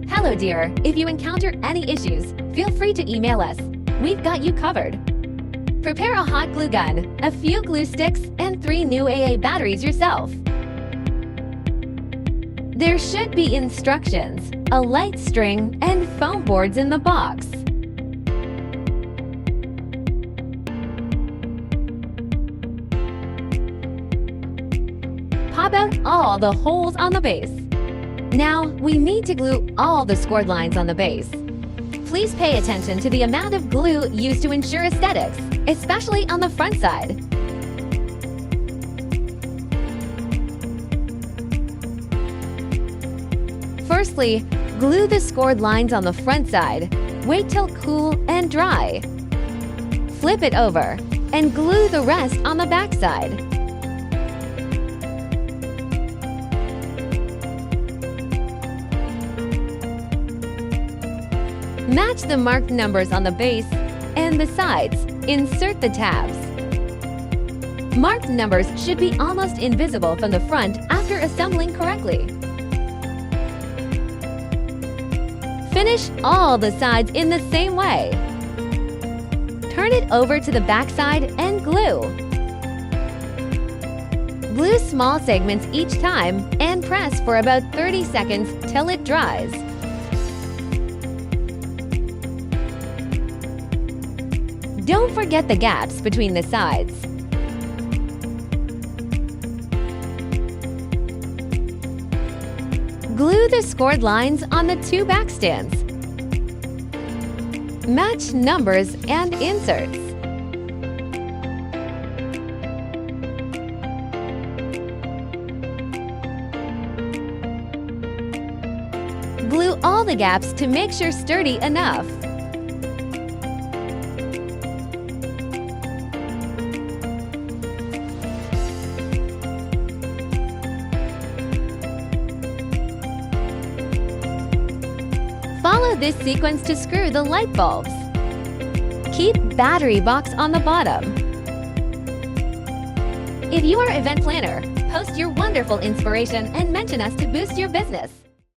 Hello dear, if you encounter any issues, feel free to email us. We've got you covered. Prepare a hot glue gun, a few glue sticks, and 3 new AA batteries yourself. There should be instructions, a light string, and foam boards in the box. Pop out all the holes on the base. Now, we need to glue all the scored lines on the base. Please pay attention to the amount of glue used to ensure aesthetics, especially on the front side. Firstly, glue the scored lines on the front side. Wait till cool and dry. Flip it over and glue the rest on the back side. Match the marked numbers on the base and the sides. Insert the tabs. Marked numbers should be almost invisible from the front after assembling correctly. Finish all the sides in the same way. Turn it over to the back side and glue. Glue small segments each time and press for about 30 seconds till it dries. Don't forget the gaps between the sides. Glue the scored lines on the 2 back stands. Match numbers and inserts. Glue all the gaps to make sure sturdy enough. Follow this sequence to screw the light bulbs. Keep battery box on the bottom. If you are an event planner, post your wonderful inspiration and mention us to boost your business.